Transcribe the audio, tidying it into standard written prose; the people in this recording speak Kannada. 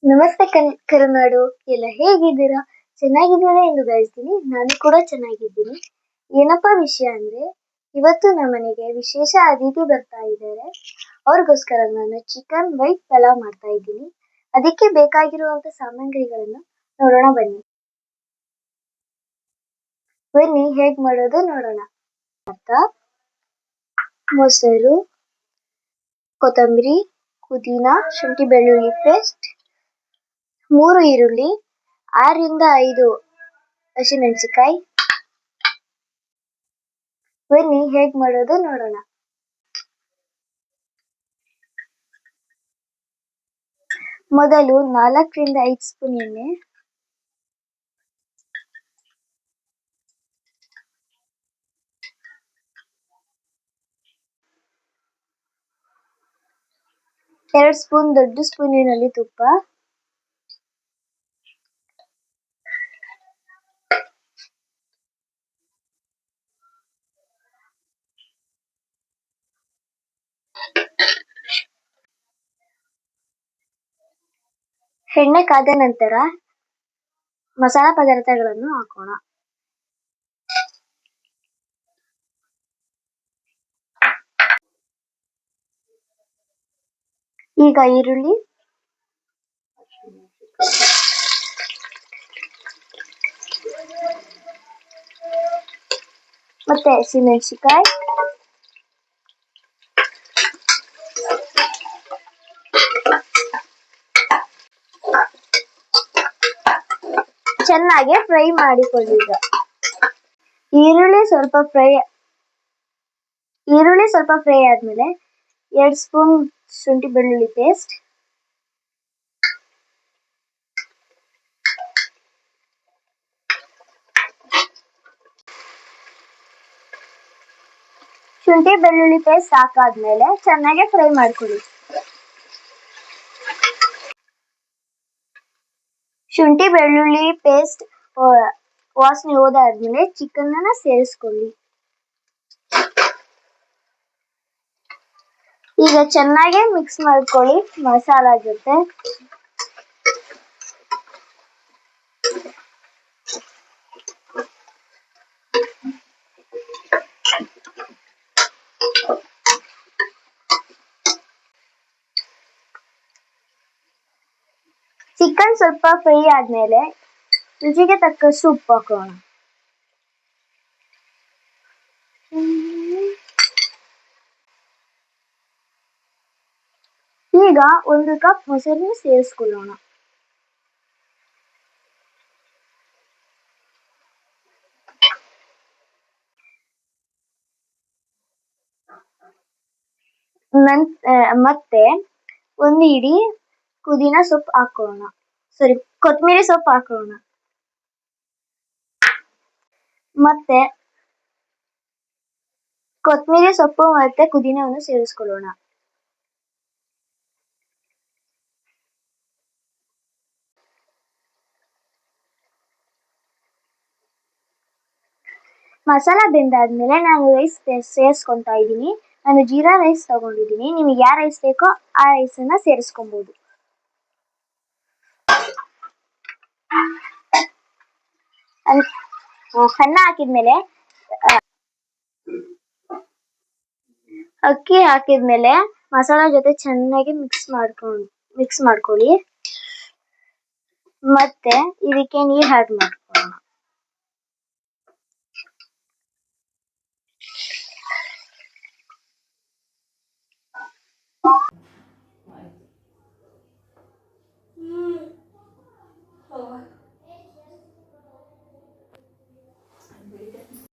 ನಮಸ್ತೆ ಕರುನಾಡು, ಎಲ್ಲ ಹೇಗಿದ್ದೀರಾ? ಚೆನ್ನಾಗಿದ್ದೀರಾ ಎಂದು ಬಯಸ್ತೀನಿ. ನಾನು ಕೂಡ ಚೆನ್ನಾಗಿದ್ದೀನಿ. ಏನಪ್ಪಾ ವಿಷಯ ಅಂದ್ರೆ, ಇವತ್ತು ನಮ್ಮನೆಗೆ ವಿಶೇಷ ಅತಿಥಿ ಬರ್ತಾ ಇದ್ದಾರೆ. ಅವ್ರಿಗೋಸ್ಕರ ನಾನು ಚಿಕನ್ ವೈಟ್ ಪಲಾವ್ ಮಾಡ್ತಾ ಇದ್ದೀನಿ. ಅದಕ್ಕೆ ಬೇಕಾಗಿರುವಂತ ಸಾಮಗ್ರಿಗಳನ್ನು ನೋಡೋಣ ಬನ್ನಿ. ಹೇಗ್ ಮಾಡೋದು ನೋಡೋಣ. ಮೊಸರು, ಕೊತ್ತಂಬರಿ, ಪುದೀನ, ಶುಂಠಿ ಬೆಳ್ಳುಳ್ಳಿ ಪೇಸ್ಟ್, 3 ಈರುಳ್ಳಿ, 6ರಿಂದ 5 ಹಸಿಮೆಣಸಿಕಾಯಿ. ಬನ್ನಿ ಹೇಗ್ ಮಾಡೋದು ನೋಡೋಣ. ಮೊದಲು 4ರಿಂದ 5 ಸ್ಪೂನ್ ಎಣ್ಣೆ, ಎರಡು ಸ್ಪೂನ್ ದೊಡ್ಡ ಸ್ಪೂನಿನಲ್ಲಿ ತುಪ್ಪ, ಎಣ್ಣೆ ಕಾದ ನಂತರ ಮಸಾಲಾ ಪದಾರ್ಥಗಳನ್ನು ಹಾಕೋಣ. ಈಗ ಈರುಳ್ಳಿ, ಮತ್ತೆ ಹಸಿಮೆಣಸಿಕಾಯಿ, ಚೆನ್ನಾಗಿ ಫ್ರೈ ಮಾಡಿಕೊಳ್ಳಿ. ಈರುಳ್ಳಿ ಸ್ವಲ್ಪ ಫ್ರೈ ಆದ್ಮೇಲೆ 2 ಸ್ಪೂನ್ ಶುಂಠಿ ಬೆಳ್ಳುಳ್ಳಿ ಪೇಸ್ಟ್, ಹಾಕಾದ್ಮೇಲೆ ಚೆನ್ನಾಗಿ ಫ್ರೈ ಮಾಡ್ಕೊಳ್ಳಿ. ಶುಂಠಿ ಬೆಳ್ಳುಳ್ಳಿ ಪೇಸ್ಟ್ ವಾಸನೆ ಹೋದಾದ್ಮೇಲೆ ಚಿಕನ್ ಅನ್ನ ಸೇರಿಸ್ಕೊಳ್ಳಿ. ಈಗ ಚೆನ್ನಾಗಿ ಮಿಕ್ಸ್ ಮಾಡ್ಕೊಳ್ಳಿ ಮಸಾಲಾ ಜೊತೆ. ಚಿಕನ್ ಸ್ವಲ್ಪ ಫ್ರೈ ಆದ್ಮೇಲೆ ರುಚಿಗೆ ತಕ್ಕಷ್ಟು ಉಪ್ಪು ಹಾಕೋಣ. ಈಗ 1 ಕಪ್ ಮೊಸರನ್ನು ಸೇರಿಸ್ಕೊಳ್ಳೋಣ. ಮತ್ತೆ 1 ಹಿಡಿ ಪುದೀನ ಸೊಪ್ಪು ಹಾಕೋಣ, ಕೊತ್ತಂಬರಿ ಸೊಪ್ಪು ಹಾಕೋಣ. ಮತ್ತೆ ಕೊತ್ತಂಬರಿ ಸೊಪ್ಪು ಮತ್ತೆ ಪುದೀನವನ್ನು ಸೇರಿಸ್ಕೊಳ್ಳೋಣ. ಮಸಾಲ ಬೆಂದಾದ್ಮೇಲೆ ನಾನು ರೈಸ್ ಸೇರಿಸ್ಕೊಂತಾ ಇದ್ದೀನಿ. ನಾನು ಜೀರಾ ರೈಸ್ ತಗೊಂಡಿದ್ದೀನಿ. ನಿಮಗೆ ಯಾವ ರೈಸ್ ಬೇಕೋ ಆ ರೈಸ್ ಅನ್ನ ಸೇರಿಸ್ಕೊಬಹುದು. ಅನ್ನ ಹಾಕಿದ್ಮೇಲೆ ಅಕ್ಕಿ ಹಾಕಿದ್ಮೇಲೆ ಮಸಾಲಾ ಜೊತೆ ಚೆನ್ನಾಗಿ ಮಿಕ್ಸ್ ಮಾಡ್ಕೊಳ್ಳಿ. ಮತ್ತೆ ಇದಕ್ಕೆ ನೀರು ಆಡ್ ಮಾಡಿ.